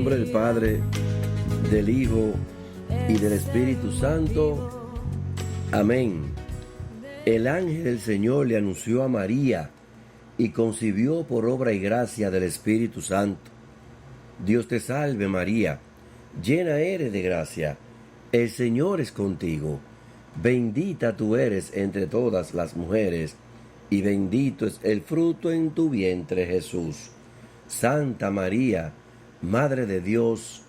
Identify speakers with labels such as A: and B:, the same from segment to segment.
A: nombre del Padre, del Hijo y del Espíritu Santo. Amén. El ángel del Señor le anunció a María y concibió por obra y gracia del Espíritu Santo. Dios te salve María, llena eres de gracia, el Señor es contigo. Bendita tú eres entre todas las mujeres, y bendito es el fruto en tu vientre Jesús. Santa María, Madre de Dios,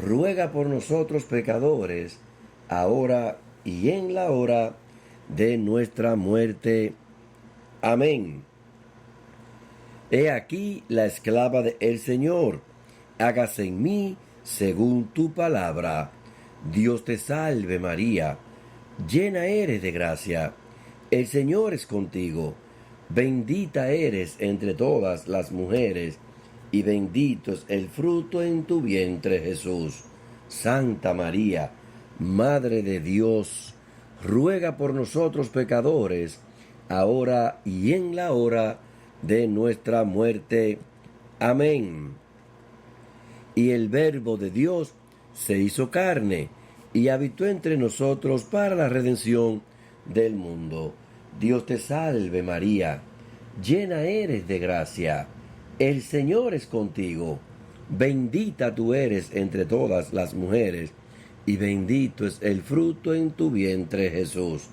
A: ruega por nosotros pecadores, ahora y en la hora de nuestra muerte. Amén. He aquí la esclava del Señor, hágase en mí según tu palabra. Dios te salve María, llena eres de gracia, el Señor es contigo. Bendita eres entre todas las mujeres, y bendito es el fruto en tu vientre Jesús. Santa María, Madre de Dios, ruega por nosotros pecadores, ahora y en la hora de nuestra muerte. Amén. Y el Verbo de Dios se hizo carne y habitó entre nosotros para la redención del mundo. Dios te salve María, llena eres de gracia, el Señor es contigo. Bendita tú eres entre todas las mujeres, y bendito es el fruto en tu vientre Jesús.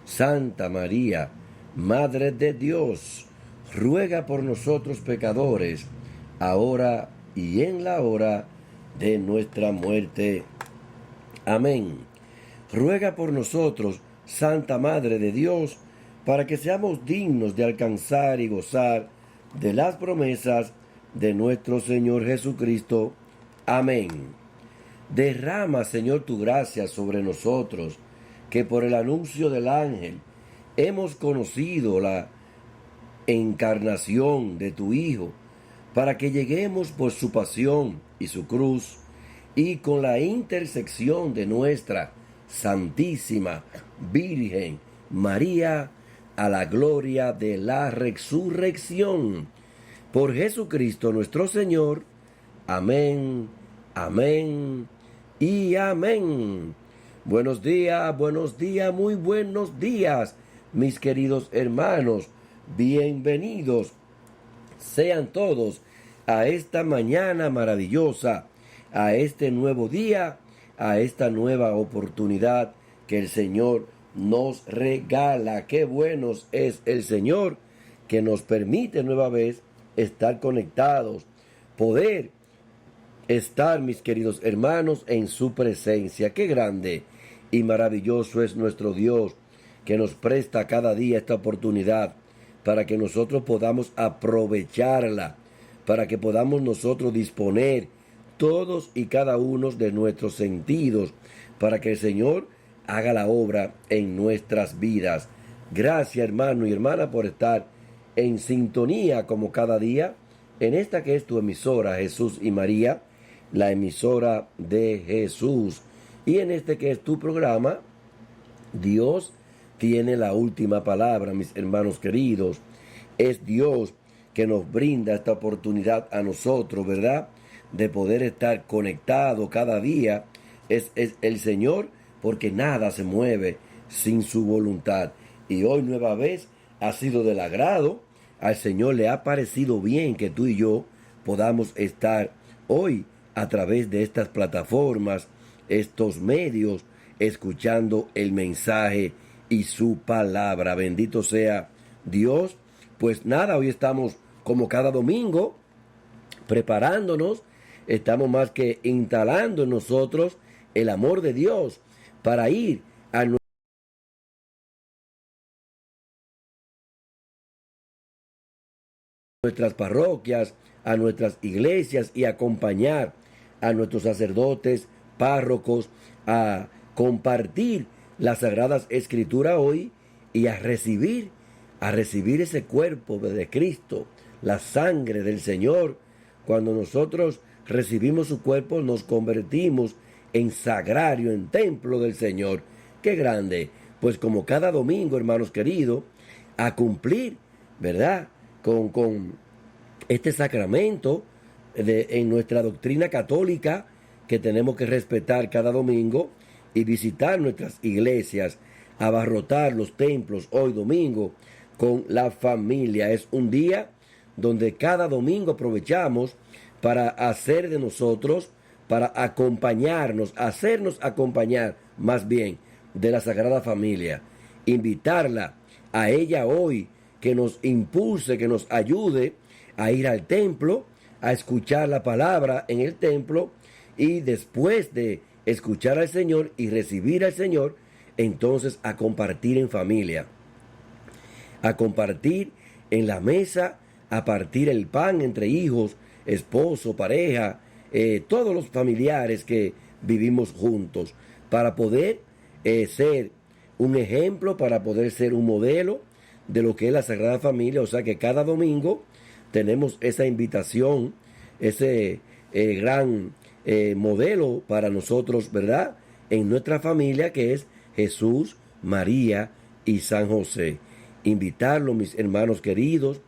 A: Santa María, Madre de Dios, ruega por nosotros pecadores, ahora y en la hora de nuestra muerte. Amén. Ruega por nosotros, Santa Madre de Dios, para que seamos dignos de alcanzar y gozar de las promesas de nuestro Señor Jesucristo. Amén. Derrama, Señor, tu gracia sobre nosotros, que por el anuncio del ángel hemos conocido la encarnación de tu Hijo, para que lleguemos por su pasión y su cruz, y con la intersección de nuestra Santísima Virgen María, a la gloria de la resurrección. Por Jesucristo nuestro Señor. Amén, amén y amén. Buenos días, muy buenos días, mis queridos hermanos. Bienvenidos sean todos a esta mañana maravillosa, a este nuevo día, a esta nueva oportunidad que el Señor nos regala. Qué buenos es el Señor, que nos permite nueva vez estar conectados, poder estar, mis queridos hermanos, en su presencia. Qué grande y maravilloso es nuestro Dios, que nos presta cada día esta oportunidad para que nosotros podamos aprovecharla, para que podamos nosotros disponer todos y cada uno de nuestros sentidos, para que el Señor haga la obra en nuestras vidas. Gracias, hermano y hermana, por estar en sintonía como cada día en esta que es tu emisora Jesús y María, la emisora de Jesús, y en este que es tu programa Dios tiene la última palabra, mis hermanos queridos. Es Dios que nos brinda esta oportunidad a nosotros, ¿verdad?, de poder estar conectados cada día. Es el Señor, porque nada se mueve sin su voluntad. Y hoy nueva vez ha sido del agrado. Al Señor le ha parecido bien que tú y yo podamos estar hoy a través de estas plataformas, estos medios, escuchando el mensaje y su palabra. Bendito sea Dios. Pues nada, hoy estamos como cada domingo preparándonos. Estamos más que instalando en nosotros el amor de Dios para ir a nuestras parroquias, a nuestras iglesias, y acompañar a nuestros sacerdotes, párrocos, a compartir las Sagradas Escrituras hoy, y a recibir ese cuerpo de Cristo, la sangre del Señor. Cuando nosotros recibimos su cuerpo, nos convertimos en sagrario, en templo del Señor. ¡Qué grande! Pues como cada domingo, hermanos queridos, a cumplir, ¿verdad?, con este sacramento, en nuestra doctrina católica, que tenemos que respetar cada domingo y visitar nuestras iglesias, abarrotar los templos hoy domingo con la familia. Es un día donde cada domingo aprovechamos para hacer de nosotros, para acompañarnos, hacernos acompañar más bien de la Sagrada Familia, invitarla a ella hoy, que nos impulse, que nos ayude a ir al templo, a escuchar la palabra en el templo, y después de escuchar al Señor y recibir al Señor, entonces a compartir en familia, a compartir en la mesa, a partir el pan entre hijos, esposo, pareja, todos los familiares que vivimos juntos, para poder ser un ejemplo, para poder ser un modelo de lo que es la Sagrada Familia. O sea que cada domingo tenemos esa invitación, ese gran modelo para nosotros, ¿verdad? En nuestra familia, que es Jesús, María y San José. Invitarlo, mis hermanos queridos,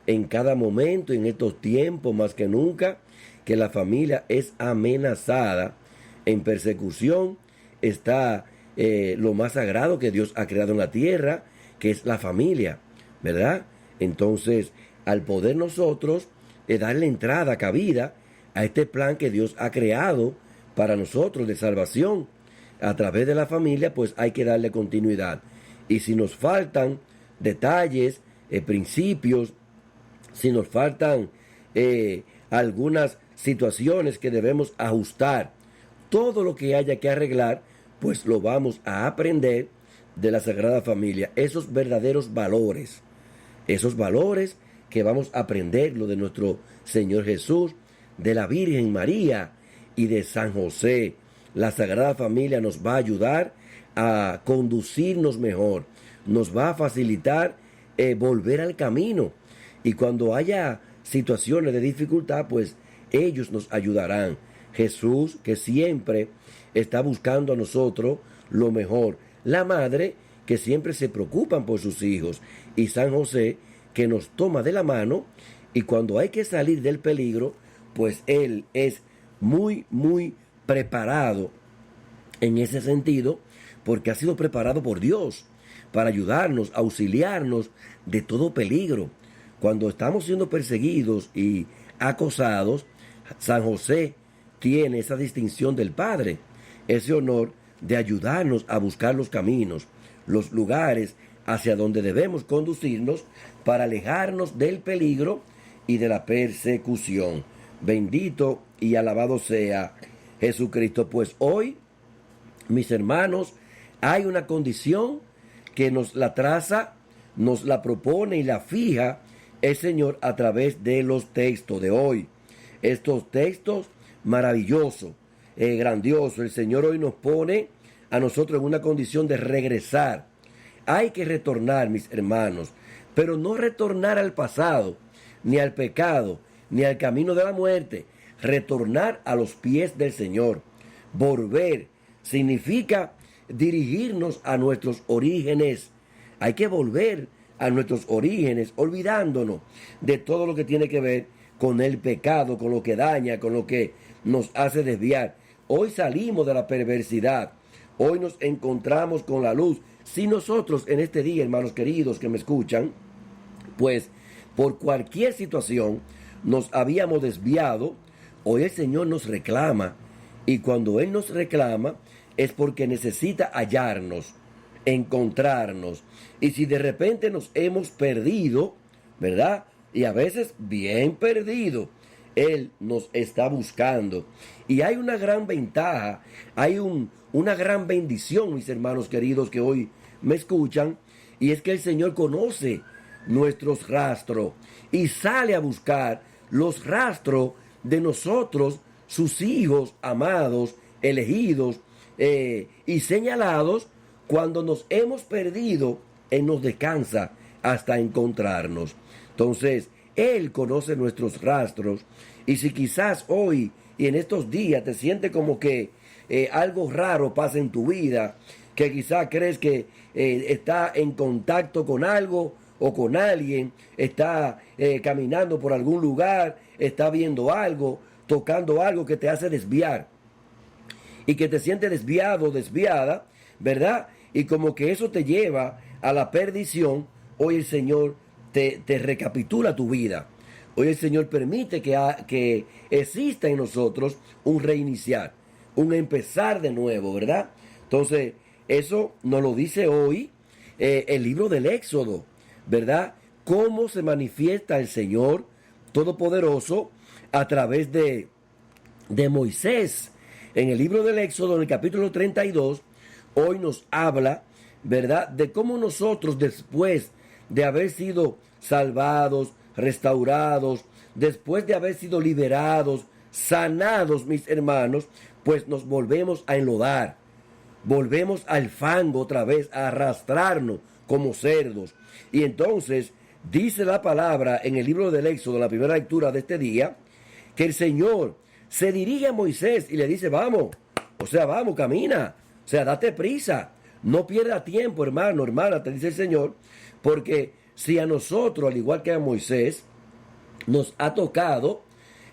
A: en cada momento, en estos tiempos más que nunca, que la familia es amenazada, en persecución, está lo más sagrado que Dios ha creado en la tierra, que es la familia, ¿verdad? Entonces, al poder nosotros darle entrada, cabida a este plan que Dios ha creado para nosotros de salvación a través de la familia, pues hay que darle continuidad. Y si nos faltan detalles, principios, si nos faltan algunas situaciones que debemos ajustar, todo lo que haya que arreglar, pues lo vamos a aprender de la Sagrada Familia. Esos verdaderos valores, esos valores que vamos a aprenderlo de nuestro Señor Jesús, de la Virgen María y de San José. La Sagrada Familia nos va a ayudar a conducirnos mejor, nos va a facilitar volver al camino. Y cuando haya situaciones de dificultad, pues ellos nos ayudarán. Jesús, que siempre está buscando a nosotros lo mejor. La madre, que siempre se preocupan por sus hijos. Y San José, que nos toma de la mano, y cuando hay que salir del peligro, pues él es muy, muy preparado en ese sentido, porque ha sido preparado por Dios para ayudarnos, auxiliarnos de todo peligro. Cuando estamos siendo perseguidos y acosados, San José tiene esa distinción del Padre, ese honor de ayudarnos a buscar los caminos, los lugares hacia donde debemos conducirnos para alejarnos del peligro y de la persecución. Bendito y alabado sea Jesucristo. Pues hoy, mis hermanos, hay una condición que nos la traza, nos la propone y la fija el Señor a través de los textos de hoy. Estos textos maravillosos, grandiosos. El Señor hoy nos pone a nosotros en una condición de regresar. Hay que retornar, mis hermanos, pero no retornar al pasado, ni al pecado, ni al camino de la muerte. Retornar a los pies del Señor. Volver significa dirigirnos a nuestros orígenes. Hay que volver a nuestros orígenes, olvidándonos de todo lo que tiene que ver con el pecado, con lo que daña, con lo que nos hace desviar. Hoy salimos de la perversidad, hoy nos encontramos con la luz. Si nosotros en este día, hermanos queridos que me escuchan, pues por cualquier situación nos habíamos desviado, hoy el Señor nos reclama, y cuando Él nos reclama es porque necesita hallarnos, encontrarnos. Y si de repente nos hemos perdido, ¿verdad? Y a veces bien perdido, Él nos está buscando. Y hay una gran ventaja, hay una gran bendición, mis hermanos queridos que hoy me escuchan, y es que el Señor conoce nuestros rastros y sale a buscar los rastros de nosotros, sus hijos amados, elegidos y señalados. Cuando nos hemos perdido, Él nos descansa hasta encontrarnos. Entonces, Él conoce nuestros rastros. Y si quizás hoy y en estos días te sientes como que algo raro pasa en tu vida, que quizás crees que está en contacto con algo o con alguien, está caminando por algún lugar, está viendo algo, tocando algo que te hace desviar y que te sientes desviado, desviada, ¿verdad? Y como que eso te lleva a la perdición, hoy el Señor te recapitula tu vida. Hoy el Señor permite que exista en nosotros un reiniciar, un empezar de nuevo, ¿verdad? Entonces, eso nos lo dice hoy el libro del Éxodo, ¿verdad? Cómo se manifiesta el Señor Todopoderoso a través de Moisés. En el libro del Éxodo, en el capítulo 32, hoy nos habla, ¿verdad?, de cómo nosotros, después de haber sido salvados, restaurados, después de haber sido liberados, sanados, mis hermanos, pues nos volvemos a enlodar, volvemos al fango otra vez, a arrastrarnos como cerdos. Y entonces dice la palabra en el libro del Éxodo, la primera lectura de este día, que el Señor se dirige a Moisés y le dice, vamos, o sea, vamos, camina, o sea, date prisa, no pierda tiempo, hermano, hermana, te dice el Señor, porque si a nosotros, al igual que a Moisés, nos ha tocado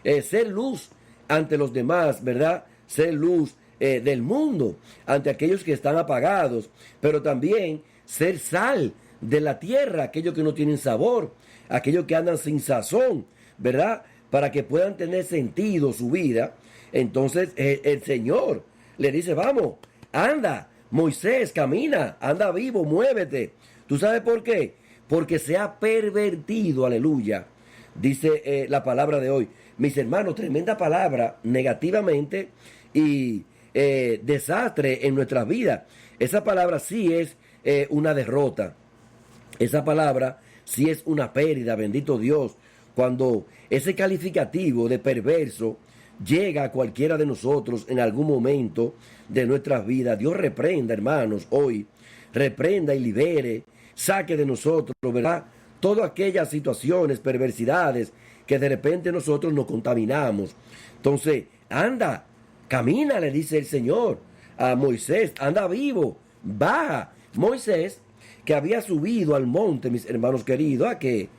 A: ser luz ante los demás, ¿verdad? Ser luz del mundo ante aquellos que están apagados, pero también ser sal de la tierra, aquellos que no tienen sabor, aquellos que andan sin sazón, ¿verdad? Para que puedan tener sentido su vida. Entonces el Señor le dice, vamos, anda, Moisés, camina, anda vivo, muévete. ¿Tú sabes por qué? Porque se ha pervertido, aleluya, dice la palabra de hoy. Mis hermanos, tremenda palabra, negativamente, y desastre en nuestras vidas. Esa palabra sí es una derrota. Esa palabra sí es una pérdida, bendito Dios. Cuando ese calificativo de perverso llega a cualquiera de nosotros en algún momento de nuestras vidas, Dios reprenda, hermanos, hoy, reprenda y libere, saque de nosotros, ¿verdad?, todas aquellas situaciones, perversidades, que de repente nosotros nos contaminamos. Entonces, anda, camina, le dice el Señor a Moisés, anda vivo, baja. Moisés, que había subido al monte, mis hermanos queridos, ¿a qué?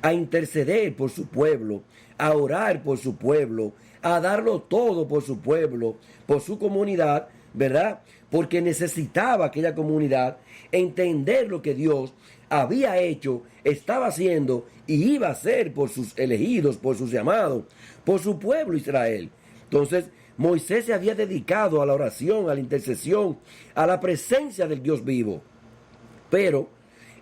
A: A interceder por su pueblo, a orar por su pueblo, a darlo todo por su pueblo, por su comunidad, ¿verdad? Porque necesitaba aquella comunidad entender lo que Dios había hecho, estaba haciendo y iba a hacer por sus elegidos, por sus llamados, por su pueblo Israel. Entonces, Moisés se había dedicado a la oración, a la intercesión, a la presencia del Dios vivo. Pero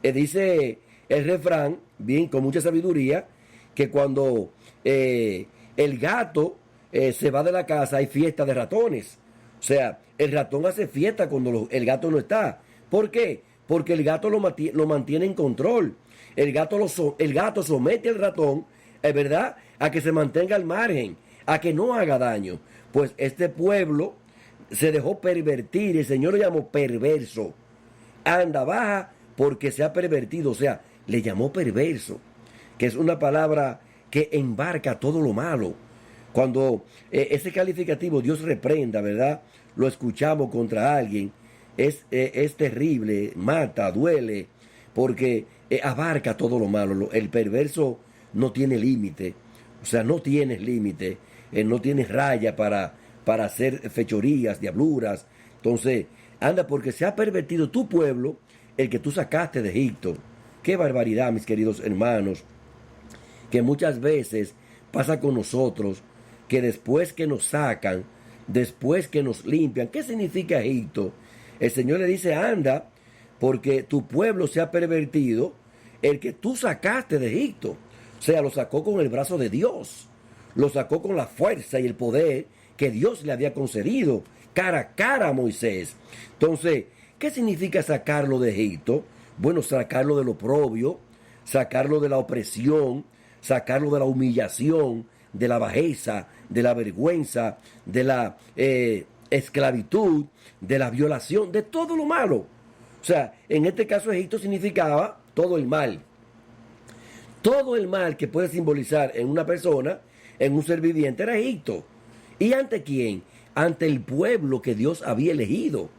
A: dice el refrán, bien, con mucha sabiduría, que cuando el gato se va de la casa hay fiesta de ratones. O sea, el ratón hace fiesta cuando el gato no está. ¿Por qué? Porque el gato lo mantiene en control. El gato somete al ratón, ¿verdad?, a que se mantenga al margen, a que no haga daño. Pues este pueblo se dejó pervertir, el Señor lo llamó perverso. Anda, baja, porque se ha pervertido, o sea, le llamó perverso, que es una palabra que embarca todo lo malo. Cuando ese calificativo Dios reprenda, ¿verdad?, lo escuchamos contra alguien, es terrible, mata, duele, porque abarca todo lo malo. El perverso no tiene límite, o sea, no tienes límite, no tienes raya para hacer fechorías, diabluras. Entonces, anda, porque se ha pervertido tu pueblo, el que tú sacaste de Egipto. Qué barbaridad, mis queridos hermanos, que muchas veces pasa con nosotros, que después que nos sacan, después que nos limpian, ¿qué significa Egipto? El Señor le dice, anda, porque tu pueblo se ha pervertido, el que tú sacaste de Egipto. O sea, lo sacó con el brazo de Dios, lo sacó con la fuerza y el poder que Dios le había concedido, cara a cara a Moisés. Entonces, ¿qué significa sacarlo de Egipto? Bueno, sacarlo del oprobio, sacarlo de la opresión, sacarlo de la humillación, de la bajeza, de la vergüenza, de la esclavitud, de la violación, de todo lo malo. O sea, en este caso Egipto significaba todo el mal. Todo el mal que puede simbolizar en una persona, en un ser viviente, era Egipto. ¿Y ante quién? Ante el pueblo que Dios había elegido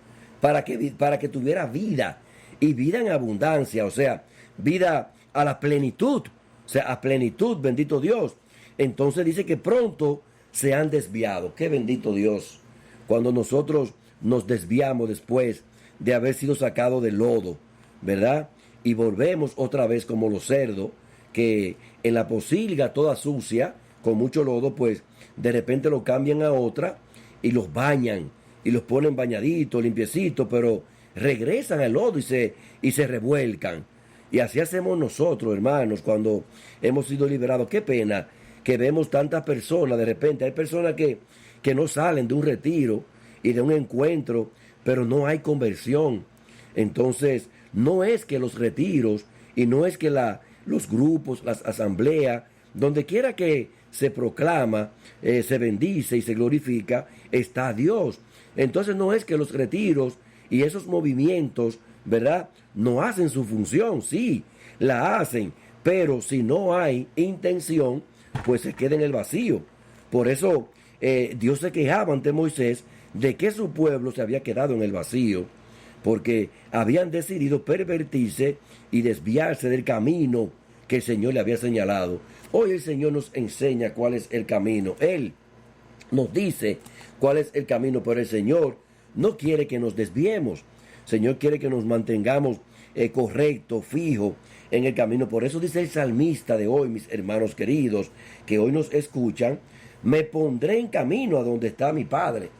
A: para que tuviera vida, y vida en abundancia, o sea, vida a la plenitud, o sea, a plenitud, bendito Dios. Entonces dice que pronto se han desviado. Qué bendito Dios. Cuando nosotros nos desviamos después de haber sido sacados del lodo, ¿verdad? Y volvemos otra vez como los cerdos, que en la pocilga toda sucia, con mucho lodo, pues de repente lo cambian a otra y los bañan y los ponen bañaditos, limpiecitos, pero regresan al lodo y se revuelcan. Y así hacemos nosotros, hermanos, cuando hemos sido liberados. Qué pena que vemos tantas personas, de repente hay personas que no salen de un retiro y de un encuentro, pero no hay conversión. Entonces, no es que los retiros y no es que los grupos, las asambleas, donde quiera que se proclama, se bendice y se glorifica, está Dios. Entonces no es que los retiros y esos movimientos, ¿verdad?, no hacen su función. Sí, la hacen, pero si no hay intención, pues se queda en el vacío. Por eso Dios se quejaba ante Moisés de que su pueblo se había quedado en el vacío, porque habían decidido pervertirse y desviarse del camino que el Señor le había señalado. Hoy el Señor nos enseña cuál es el camino. Él nos dice cuál es el camino, pero el Señor no quiere que nos desviemos. El Señor quiere que nos mantengamos correctos, fijos en el camino. Por eso dice el salmista de hoy, mis hermanos queridos, que hoy nos escuchan: me pondré en camino a donde está mi Padre.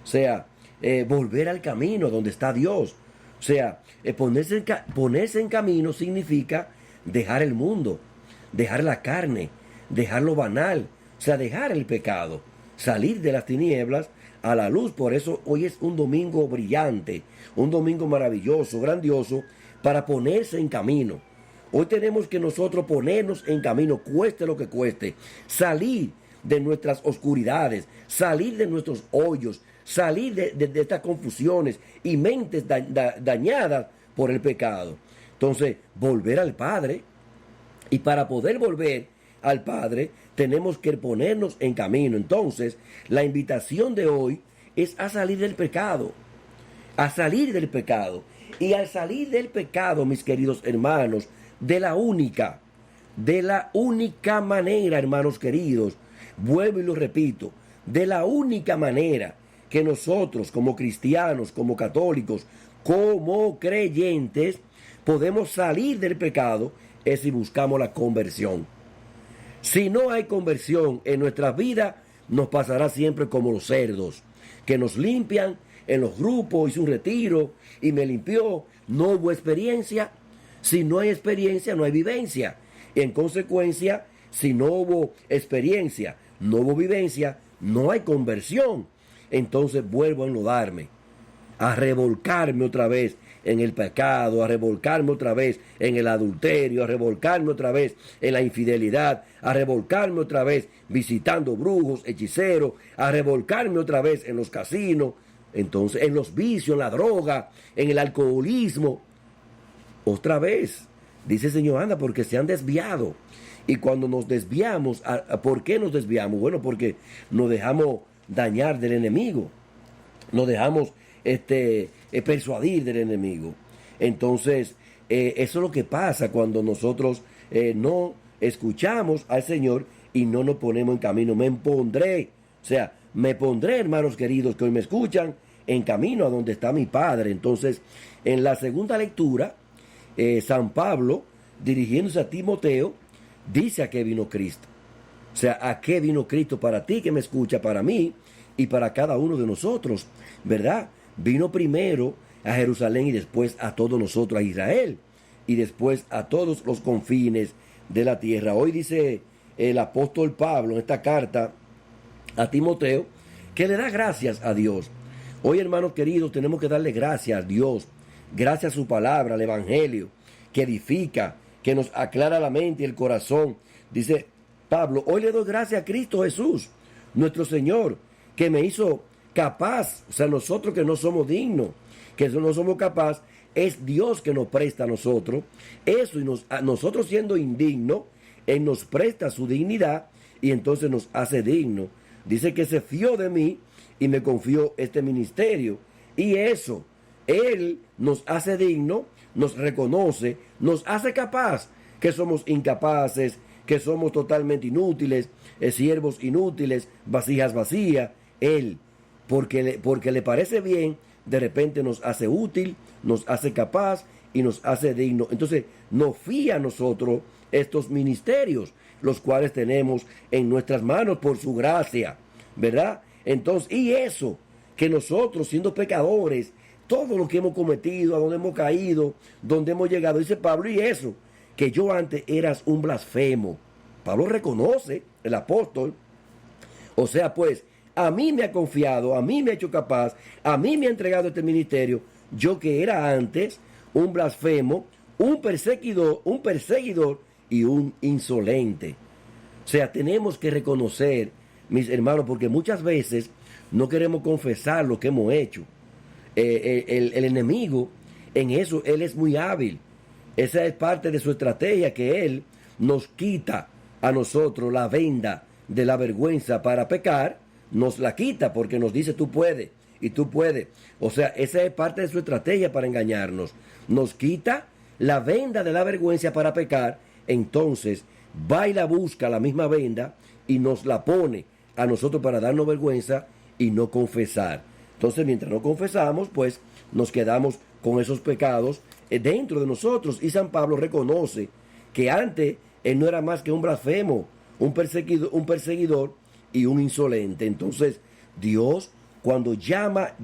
A: O sea, volver al camino donde está Dios. O sea, ponerse en camino significa dejar el mundo, dejar la carne, dejar lo banal, o sea, dejar el pecado, salir de las tinieblas a la luz. Por eso hoy es un domingo brillante, un domingo maravilloso, grandioso, para ponerse en camino. Hoy tenemos que nosotros ponernos en camino, cueste lo que cueste, salir de nuestras oscuridades, salir de nuestros hoyos, salir de estas confusiones y mentes dañadas por el pecado. Entonces, volver al Padre. Y para poder volver al Padre, tenemos que ponernos en camino. Entonces, la invitación de hoy es a salir del pecado. A salir del pecado. Y al salir del pecado, mis queridos hermanos, de la única manera, hermanos queridos, vuelvo y lo repito, de la única manera que nosotros como cristianos, como católicos, como creyentes, podemos salir del pecado es si buscamos la conversión. Si no hay conversión en nuestra vida, nos pasará siempre como los cerdos, que nos limpian en los grupos, hice un retiro y me limpió, no hubo experiencia. Si no hay experiencia, no hay vivencia. Y en consecuencia, si no hubo experiencia, no hubo vivencia, no hay conversión. Entonces vuelvo a enlodarme, a revolcarme otra vez en el pecado, a revolcarme otra vez en el adulterio, a revolcarme otra vez en la infidelidad, a revolcarme otra vez visitando brujos, hechiceros, a revolcarme otra vez en los casinos, entonces en los vicios, en la droga, en el alcoholismo. Otra vez, dice el Señor, anda, porque se han desviado. Y cuando nos desviamos, ¿por qué nos desviamos? Bueno, porque nos dejamos dañar del enemigo, nos dejamos persuadir del enemigo. Entonces, eso es lo que pasa cuando nosotros no escuchamos al Señor y no nos ponemos en camino. Me pondré, o sea, me pondré, hermanos queridos que hoy me escuchan, en camino a donde está mi Padre. Entonces, en la segunda lectura, San Pablo, dirigiéndose a Timoteo, dice a qué vino Cristo. O sea, a qué vino Cristo para ti que me escucha, para mí y para cada uno de nosotros, ¿verdad? Vino primero a Jerusalén y después a todos nosotros, a Israel, y después a todos los confines de la tierra. Hoy dice el apóstol Pablo en esta carta a Timoteo que le da gracias a Dios. Hoy, hermanos queridos, tenemos que darle gracias a Dios, gracias a su palabra, al Evangelio, que edifica, que nos aclara la mente y el corazón. Dice Pablo, hoy le doy gracias a Cristo Jesús, nuestro Señor, que me hizo capaz. O sea, nosotros que no somos dignos, que no somos capaces, es Dios que nos presta a nosotros eso, y nosotros siendo indignos, Él nos presta su dignidad y entonces nos hace dignos. Dice que se fió de mí y me confió este ministerio, y eso, Él nos hace dignos, nos reconoce, nos hace capaz. que somos incapaces, que somos totalmente inútiles, siervos inútiles, vasijas vacías. Él, porque le parece bien, de repente nos hace útil, nos hace capaz y nos hace digno. Entonces nos fía a nosotros estos ministerios, los cuales tenemos en nuestras manos por su gracia, ¿verdad? Entonces, y eso, que nosotros siendo pecadores, todo lo que hemos cometido, a donde hemos caído, donde hemos llegado, dice Pablo, y eso, que yo antes eras un blasfemo. Pablo reconoce, el apóstol, o sea, pues, a mí me ha confiado, a mí me ha hecho capaz, a mí me ha entregado este ministerio, yo que era antes un blasfemo, un perseguidor y un insolente. O sea, tenemos que reconocer, mis hermanos, porque muchas veces no queremos confesar lo que hemos hecho. El enemigo, en eso, él es muy hábil. Esa es parte de su estrategia, que él nos quita a nosotros la venda de la vergüenza para pecar, nos la quita porque nos dice tú puedes y tú puedes. O sea, esa es parte de su estrategia para engañarnos. Nos quita la venda de la vergüenza para pecar, entonces va y la busca la misma venda y nos la pone a nosotros para darnos vergüenza y no confesar. Entonces, mientras no confesamos, pues nos quedamos con esos pecados dentro de nosotros. Y San Pablo reconoce que antes él no era más que un blasfemo, un perseguidor y un insolente. Entonces, Dios, cuando llama,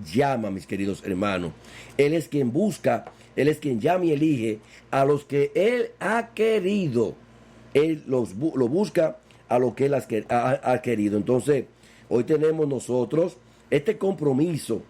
A: mis queridos hermanos. Él es quien busca, Él es quien llama y elige a los que Él ha querido. Él lo busca a lo que Él ha querido. Entonces, hoy tenemos nosotros este compromiso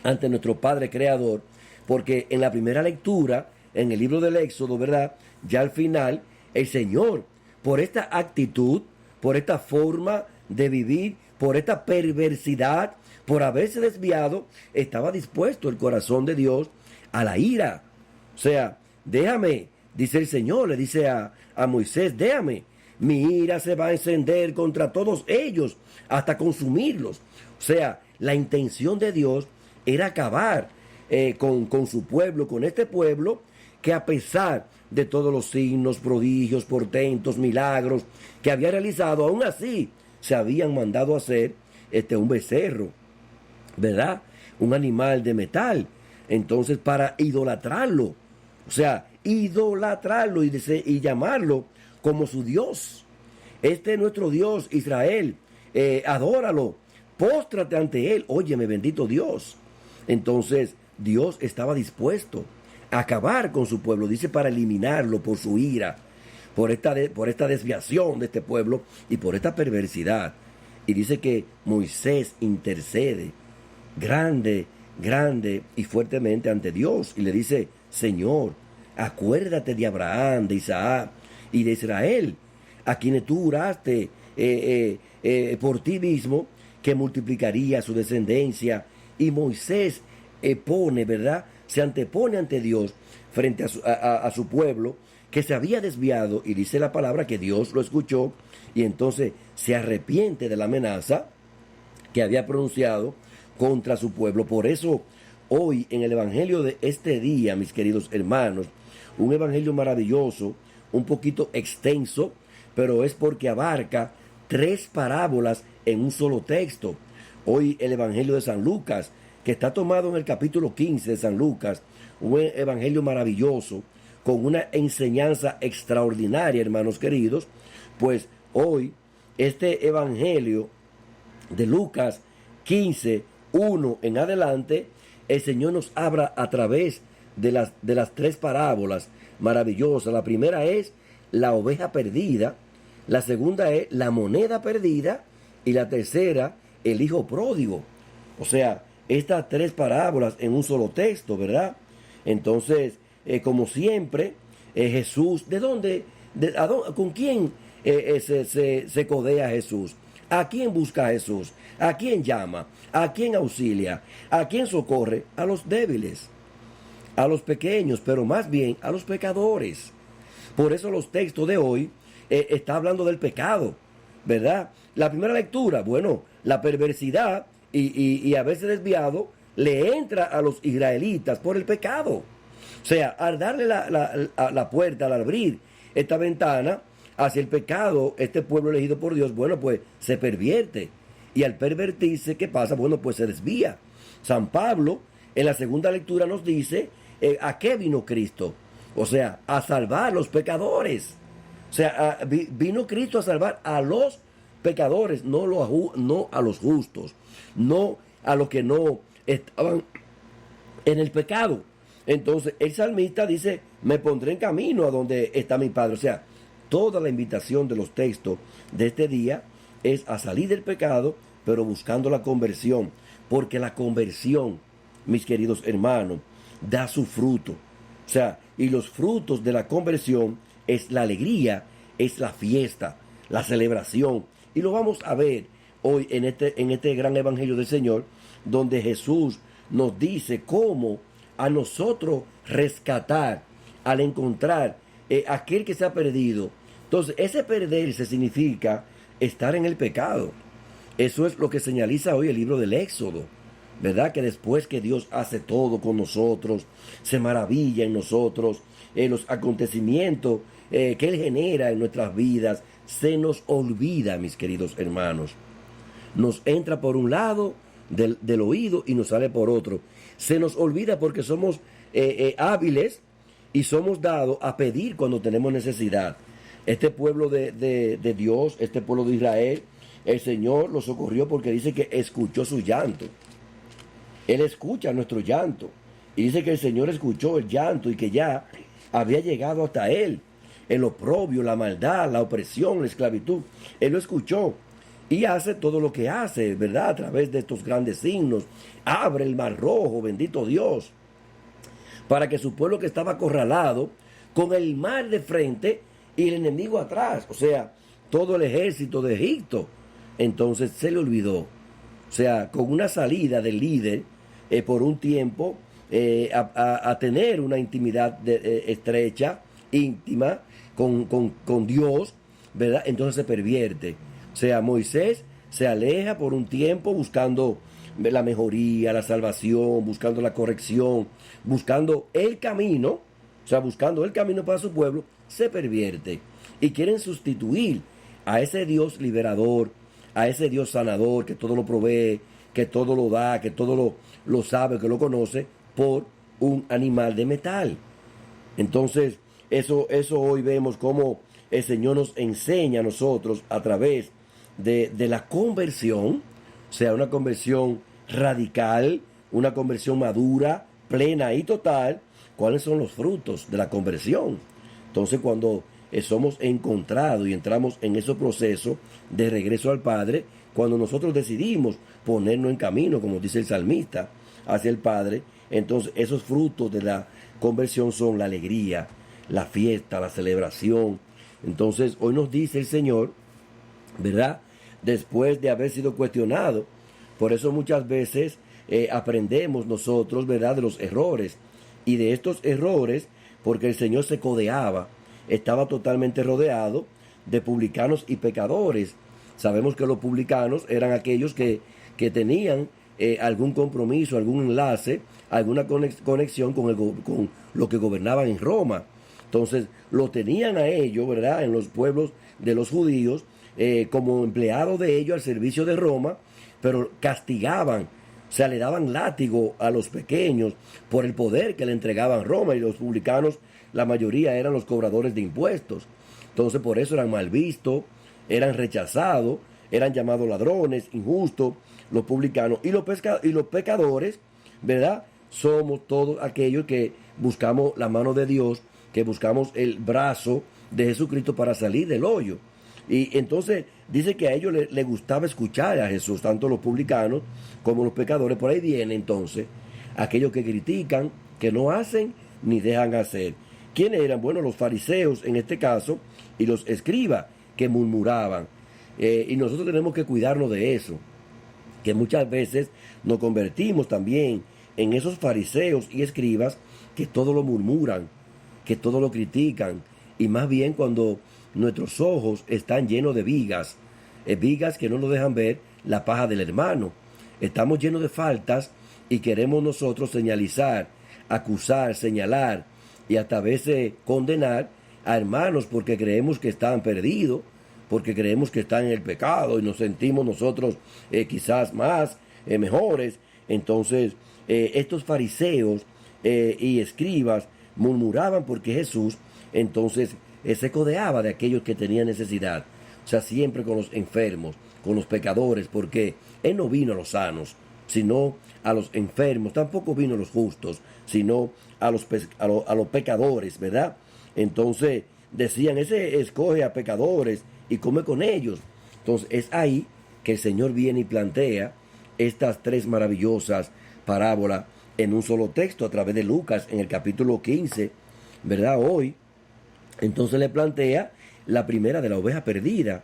A: ante nuestro Padre Creador, porque en la primera lectura, en el libro del Éxodo, ¿verdad? Ya al final, el Señor, por esta actitud, por esta forma de vivir, por esta perversidad, por haberse desviado, estaba dispuesto el corazón de Dios a la ira. O sea, déjame, dice el Señor, le dice a Moisés, déjame, mi ira se va a encender contra todos ellos hasta consumirlos. O sea, la intención de Dios era acabar con su pueblo, con este pueblo, que a pesar de todos los signos, prodigios, portentos, milagros que había realizado, aún así se habían mandado a hacer un becerro, ¿verdad? Un animal de metal. Entonces, para idolatrarlo, o sea, idolatrarlo y llamarlo como su Dios. Este es nuestro Dios, Israel, adóralo, póstrate ante Él, óyeme, bendito Dios. Entonces, Dios estaba dispuesto a acabar con su pueblo, dice, para eliminarlo por su ira, por esta desviación de este pueblo y por esta perversidad. Y dice que Moisés intercede grande y fuertemente ante Dios y le dice, Señor, acuérdate de Abraham, de Isaac y de Israel, a quienes tú juraste por ti mismo que multiplicaría su descendencia. Y Moisés pone, ¿verdad? Se antepone ante Dios frente a su pueblo que se había desviado, y dice la palabra que Dios lo escuchó y entonces se arrepiente de la amenaza que había pronunciado contra su pueblo. Por eso hoy en el evangelio de este día, mis queridos hermanos, un evangelio maravilloso, un poquito extenso, pero es porque abarca 3 parábolas en un solo texto. Hoy el evangelio de San Lucas, que está tomado en el capítulo 15 de San Lucas, un evangelio maravilloso, con una enseñanza extraordinaria, hermanos queridos. Pues hoy este evangelio de Lucas 15, 1 en adelante, el Señor nos habla a través de las 3 parábolas maravillosas. La primera es la oveja perdida, la segunda es la moneda perdida y la tercera, el hijo pródigo. O sea, estas 3 parábolas en un solo texto, ¿verdad? Entonces, como siempre, Jesús, ¿de dónde? ¿Con quién se codea Jesús? ¿A quién busca Jesús? ¿A quién llama? ¿A quién auxilia? ¿A quién socorre? A los débiles, a los pequeños, pero más bien a los pecadores. Por eso los textos de hoy está hablando del pecado, ¿verdad? La primera lectura, bueno, la perversidad y haberse desviado le entra a los israelitas por el pecado. O sea, al darle la puerta, al abrir esta ventana hacia el pecado, este pueblo elegido por Dios, bueno, pues se pervierte. Y al pervertirse, ¿qué pasa? Bueno, pues se desvía. San Pablo, en la segunda lectura, nos dice, ¿a qué vino Cristo? O sea, a salvar a los pecadores. O sea, vino Cristo a salvar a los pecadores, no a los justos, no a los que no estaban en el pecado. Entonces, el salmista dice, me pondré en camino a donde está mi Padre. O sea, toda la invitación de los textos de este día es a salir del pecado, pero buscando la conversión. Porque la conversión, mis queridos hermanos, da su fruto. O sea, y los frutos de la conversión es la alegría, es la fiesta, la celebración. Y lo vamos a ver hoy en este gran evangelio del Señor, donde Jesús nos dice cómo a nosotros rescatar al encontrar aquel que se ha perdido. Entonces, ese perderse significa estar en el pecado. Eso es lo que señaliza hoy el libro del Éxodo, ¿verdad? Que después que Dios hace todo con nosotros, se maravilla en nosotros, los acontecimientos que Él genera en nuestras vidas, se nos olvida, mis queridos hermanos. Nos entra por un lado del oído y nos sale por otro. Se nos olvida porque somos hábiles y somos dados a pedir cuando tenemos necesidad. Este pueblo de Dios, este pueblo de Israel, el Señor los socorrió porque dice que escuchó su llanto. Él escucha nuestro llanto. Y dice que el Señor escuchó el llanto y que ya había llegado hasta Él. El oprobio, la maldad, la opresión, la esclavitud. Él lo escuchó. Y hace todo lo que hace, ¿verdad? A través de estos grandes signos. Abre el mar rojo, bendito Dios. Para que su pueblo que estaba acorralado, con el mar de frente y el enemigo atrás. O sea, todo el ejército de Egipto. Entonces se le olvidó. O sea, con una salida del líder por un tiempo a tener una intimidad estrecha, íntima, con Dios, ¿verdad? Entonces se pervierte. O sea, Moisés se aleja por un tiempo buscando la mejoría, la salvación, buscando la corrección, buscando el camino, o sea, buscando el camino para su pueblo, se pervierte. Y quieren sustituir a ese Dios liberador, a ese Dios sanador que todo lo provee, que todo lo da, que todo lo sabe, que lo conoce, por un animal de metal. Entonces, eso hoy vemos cómo el Señor nos enseña a nosotros a través de la conversión, o sea, una conversión radical, una conversión madura, plena y total, cuáles son los frutos de la conversión. Entonces, cuando somos encontrados y entramos en ese proceso de regreso al Padre, cuando nosotros decidimos ponernos en camino, como dice el salmista, hacia el Padre, entonces esos frutos de la conversión son la alegría, la fiesta, la celebración. Entonces hoy nos dice el Señor, ¿verdad? Después de haber sido cuestionado, por eso muchas veces aprendemos nosotros, ¿verdad?, de los errores. Y de estos errores, porque el Señor se codeaba, estaba totalmente rodeado de publicanos y pecadores. Sabemos que los publicanos eran aquellos que tenían algún compromiso, algún enlace, alguna conexión con lo que gobernaban en Roma. Entonces, lo tenían a ellos, ¿verdad?, en los pueblos de los judíos, como empleados de ellos al servicio de Roma, pero castigaban, o sea, le daban látigo a los pequeños por el poder que le entregaban Roma, y los publicanos, la mayoría eran los cobradores de impuestos. Entonces, por eso eran mal vistos, eran rechazados, eran llamados ladrones, injustos, los publicanos. Y los pecadores, ¿verdad?, somos todos aquellos que buscamos la mano de Dios, que buscamos el brazo de Jesucristo para salir del hoyo. Y entonces dice que a ellos les gustaba escuchar a Jesús, tanto los publicanos como los pecadores. Por ahí viene entonces aquellos que critican, que no hacen ni dejan hacer. ¿Quiénes eran? Bueno, los fariseos en este caso y los escribas que murmuraban. Y nosotros tenemos que cuidarnos de eso, que muchas veces nos convertimos también en esos fariseos y escribas que todo lo murmuran, que todo lo critican, y más bien cuando nuestros ojos están llenos de vigas, vigas que no nos dejan ver la paja del hermano. Estamos llenos de faltas y queremos nosotros señalizar, acusar, señalar y hasta a veces condenar a hermanos porque creemos que están perdidos, porque creemos que están en el pecado y nos sentimos nosotros quizás más mejores. Entonces, estos fariseos y escribas murmuraban porque Jesús entonces se codeaba de aquellos que tenían necesidad. O sea, siempre con los enfermos, con los pecadores, porque Él no vino a los sanos, sino a los enfermos. Tampoco vino a los justos, sino a los pecadores, ¿verdad? Entonces decían, ese escoge a pecadores y come con ellos. Entonces es ahí que el Señor viene y plantea estas tres maravillosas parábolas en un solo texto a través de Lucas en el capítulo 15, ¿verdad? Hoy, entonces le plantea la primera de la oveja perdida,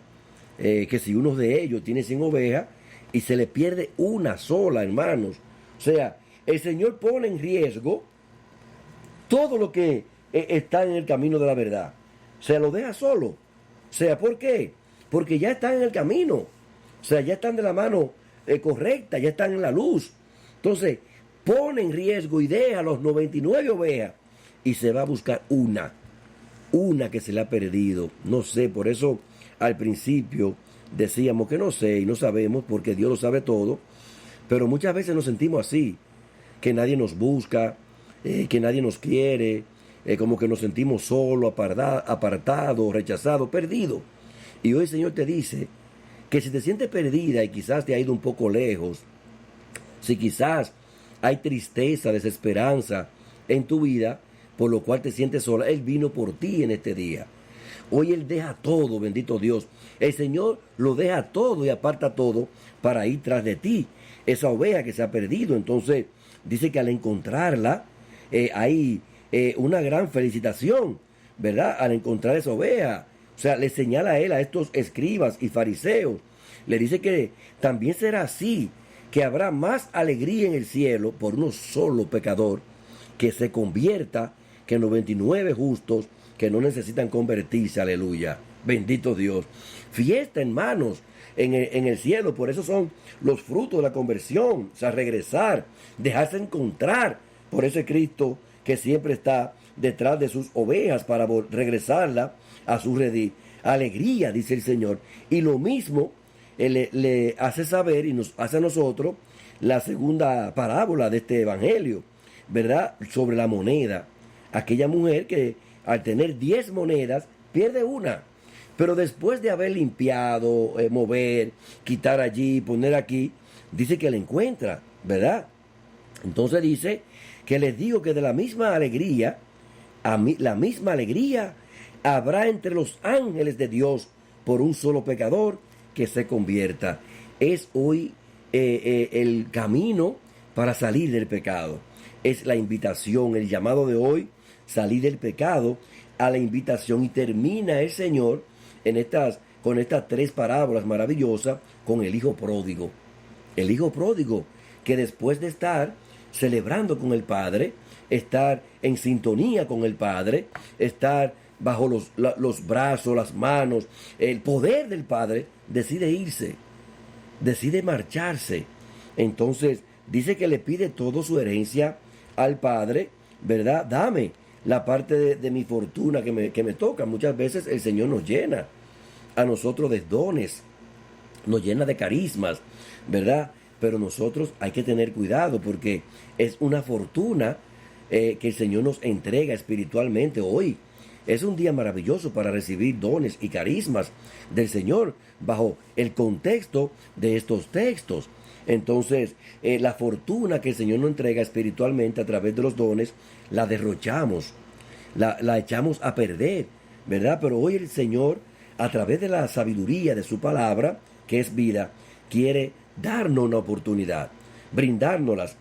A: que si uno de ellos tiene 100 ovejas y se le pierde una sola, hermanos. O sea, el Señor pone en riesgo todo lo que está en el camino de la verdad. O sea, lo deja solo. O sea, ¿por qué? Porque ya están en el camino. O sea, ya están de la mano correcta, ya están en la luz. Entonces, pone en riesgo y deja los 99 ovejas y se va a buscar una que se le ha perdido. No sé, por eso al principio decíamos que no sé y no sabemos porque Dios lo sabe todo, pero muchas veces nos sentimos así, que nadie nos busca, que nadie nos quiere, como que nos sentimos solos, apartados, rechazados, perdidos. Y hoy el Señor te dice que si te sientes perdida y quizás te ha ido un poco lejos, si quizás hay tristeza, desesperanza en tu vida, por lo cual te sientes sola, Él vino por ti en este día. Hoy Él deja todo, bendito Dios. El Señor lo deja todo y aparta todo para ir tras de ti. Esa oveja que se ha perdido. Entonces dice que al encontrarla hay una gran felicitación, ¿verdad? Al encontrar esa oveja. O sea, le señala a Él a estos escribas y fariseos. Le dice que también será así, que habrá más alegría en el cielo por uno solo pecador que se convierta que 99 justos que no necesitan convertirse, aleluya, bendito Dios. Fiesta, hermanos, en el cielo, por eso son los frutos de la conversión, o sea, regresar, dejarse encontrar por ese Cristo que siempre está detrás de sus ovejas para regresarla a su redil. Alegría, dice el Señor. Y lo mismo le hace saber y nos hace a nosotros la segunda parábola de este evangelio, ¿verdad? Sobre la moneda. Aquella mujer que al tener 10 monedas pierde una, pero después de haber limpiado, mover, quitar allí, poner aquí, dice que la encuentra, ¿verdad? Entonces dice que les digo que de la misma alegría, la misma alegría habrá entre los ángeles de Dios por un solo pecador que se convierta. Es hoy el camino para salir del pecado. Es la invitación, el llamado de hoy, salir del pecado a la invitación. Y termina el Señor con estas tres parábolas maravillosas con el hijo pródigo. El hijo pródigo que después de estar celebrando con el Padre, estar en sintonía con el Padre, estar bajo los brazos, las manos, el poder del Padre, decide irse, decide marcharse. Entonces dice que le pide toda su herencia al Padre, ¿verdad? Dame la parte de mi fortuna que me toca. Muchas veces el Señor nos llena a nosotros de dones, nos llena de carismas, ¿verdad? Pero nosotros hay que tener cuidado porque es una fortuna que el Señor nos entrega espiritualmente hoy. Es un día maravilloso para recibir dones y carismas del Señor bajo el contexto de estos textos. Entonces, la fortuna que el Señor nos entrega espiritualmente a través de los dones, la derrochamos, la echamos a perder, ¿verdad? Pero hoy el Señor, a través de la sabiduría de su palabra, que es vida, quiere darnos una oportunidad, brindárnoslas.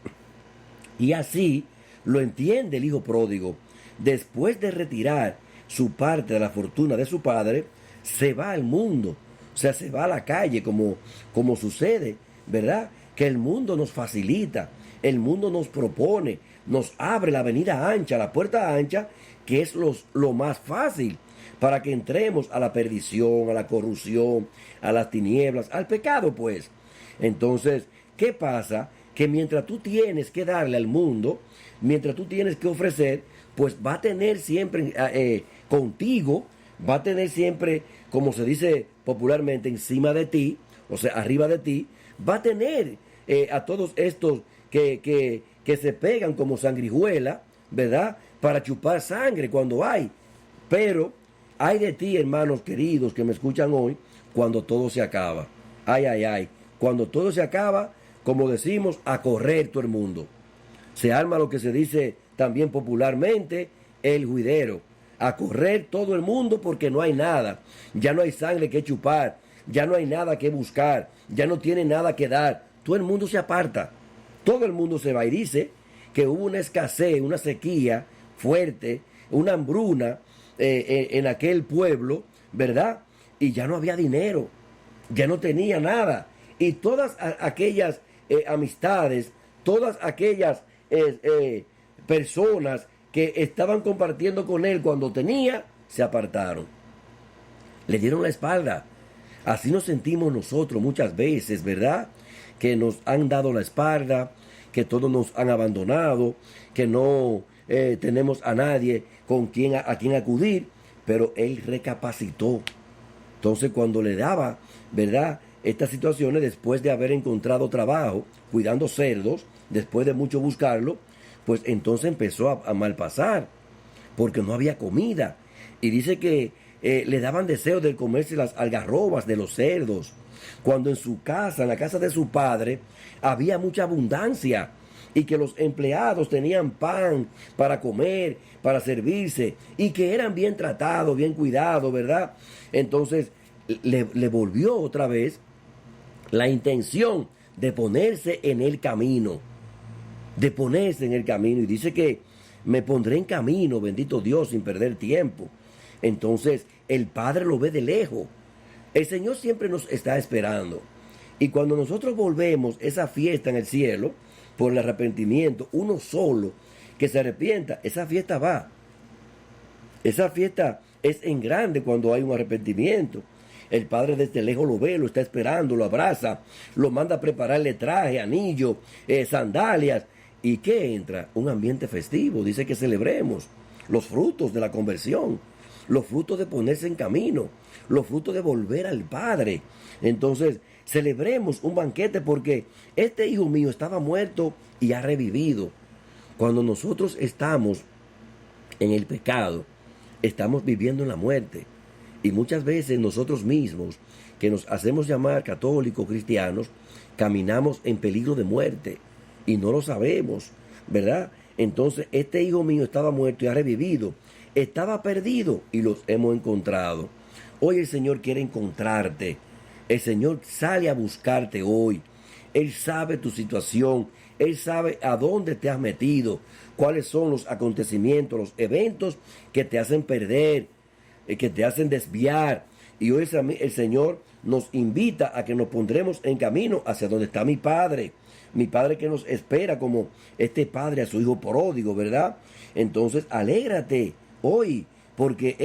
A: Y así lo entiende el hijo pródigo. Después de retirar su parte de la fortuna de su padre, se va al mundo, o sea, se va a la calle como sucede, ¿verdad? Que el mundo nos facilita, el mundo nos propone, nos abre la avenida ancha, la puerta ancha, que es lo más fácil para que entremos a la perdición, a la corrupción, a las tinieblas, al pecado, pues. Entonces, ¿qué pasa? Que mientras tú tienes que darle al mundo, mientras tú tienes que ofrecer, pues va a tener siempre contigo, va a tener siempre, como se dice popularmente, encima de ti, o sea, arriba de ti, va a tener a todos estos que se pegan como sangrijuela, ¿verdad? Para chupar sangre cuando hay. Pero hay de ti, hermanos queridos que me escuchan hoy, cuando todo se acaba. Ay, ay, ay. Cuando todo se acaba, como decimos, a correr todo el mundo. Se arma lo que se dice también popularmente, el juidero. A correr todo el mundo porque no hay nada. Ya no hay sangre que chupar. Ya no hay nada que buscar. Ya no tiene nada que dar. Todo el mundo se aparta. Todo el mundo se va y dice que hubo una escasez, una sequía fuerte, una hambruna en aquel pueblo, ¿verdad? Y ya no había dinero. Ya no tenía nada. Y todas aquellas amistades, todas aquellas personas que estaban compartiendo con él cuando tenía, se apartaron. Le dieron la espalda. Así nos sentimos nosotros muchas veces, ¿verdad? Que nos han dado la espalda, que todos nos han abandonado, que no tenemos a nadie a quien acudir, pero él recapacitó. Entonces cuando le daba, ¿verdad?, estas situaciones, después de haber encontrado trabajo, cuidando cerdos, después de mucho buscarlo, pues entonces empezó a malpasar, porque no había comida. Y dice que le daban deseos de comerse las algarrobas de los cerdos, cuando en su casa, en la casa de su padre, había mucha abundancia, y que los empleados tenían pan para comer, para servirse, y que eran bien tratados, bien cuidados, ¿verdad? Entonces le volvió otra vez la intención de ponerse en el camino, de ponerse en el camino, y dice que me pondré en camino, bendito Dios, sin perder tiempo. Entonces el Padre lo ve de lejos. El Señor siempre nos está esperando, y cuando nosotros volvemos esa fiesta en el cielo por el arrepentimiento, uno solo que se arrepienta, esa fiesta va. Esa fiesta es en grande cuando hay un arrepentimiento. El Padre desde lejos lo ve, lo está esperando, lo abraza, lo manda a prepararle traje, anillo, sandalias. ¿Y qué entra? Un ambiente festivo. Dice que celebremos los frutos de la conversión, los frutos de ponerse en camino, los frutos de volver al Padre. Entonces, celebremos un banquete porque este hijo mío estaba muerto y ha revivido. Cuando nosotros estamos en el pecado, estamos viviendo en la muerte. Y muchas veces nosotros mismos, que nos hacemos llamar católicos, cristianos, caminamos en peligro de muerte y no lo sabemos, ¿verdad? Entonces, este hijo mío estaba muerto y ha revivido. Estaba perdido y los hemos encontrado. Hoy el Señor quiere encontrarte. El Señor sale a buscarte hoy. Él sabe tu situación. Él sabe a dónde te has metido, cuáles son los acontecimientos, los eventos que te hacen perder, que te hacen desviar. Y hoy el Señor nos invita a que nos pondremos en camino hacia donde está mi Padre que nos espera como este padre a su hijo pródigo, ¿verdad? Entonces, alégrate hoy, porque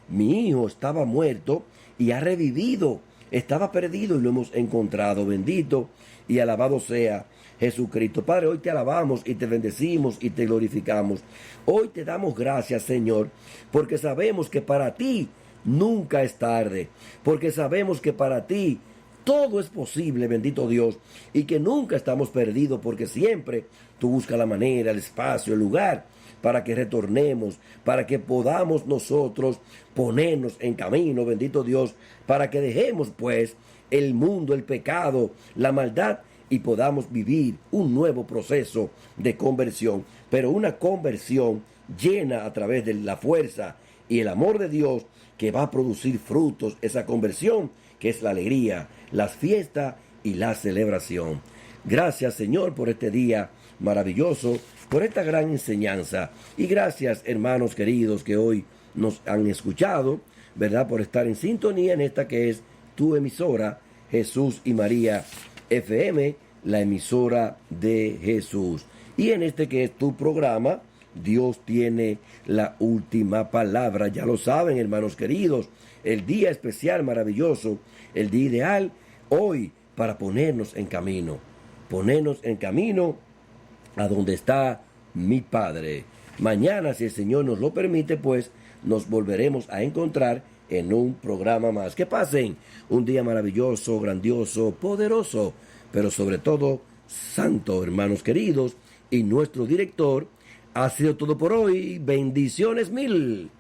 A: mi hijo, estaba muerto y ha revivido. Estaba perdido y lo hemos encontrado. Bendito y alabado sea Jesucristo. Padre, hoy te alabamos y te bendecimos y te glorificamos. Hoy te damos gracias, Señor, porque sabemos que para ti nunca es tarde, porque sabemos que para ti todo es posible, bendito Dios, y que nunca estamos perdidos, porque siempre tú buscas la manera, el espacio, el lugar, para que retornemos, para que podamos nosotros ponernos en camino, bendito Dios, para que dejemos pues el mundo, el pecado, la maldad, y podamos vivir un nuevo proceso de conversión, pero una conversión llena a través de la fuerza y el amor de Dios, que va a producir frutos, esa conversión que es la alegría, las fiestas y la celebración. Gracias, Señor, por este día maravilloso, por esta gran enseñanza, y gracias, hermanos queridos, que hoy nos han escuchado, ¿verdad?, por estar en sintonía en esta que es tu emisora, Jesús y María FM, la emisora de Jesús, y en este que es tu programa, Dios tiene la última palabra. Ya lo saben, hermanos queridos, el día especial, maravilloso, el día ideal, hoy, para ponernos en camino a donde está mi Padre. Mañana, si el Señor nos lo permite, pues nos volveremos a encontrar en un programa más. Que pasen un día maravilloso, grandioso, poderoso, pero sobre todo santo, hermanos queridos. Y nuestro director, ha sido todo por hoy. Bendiciones mil.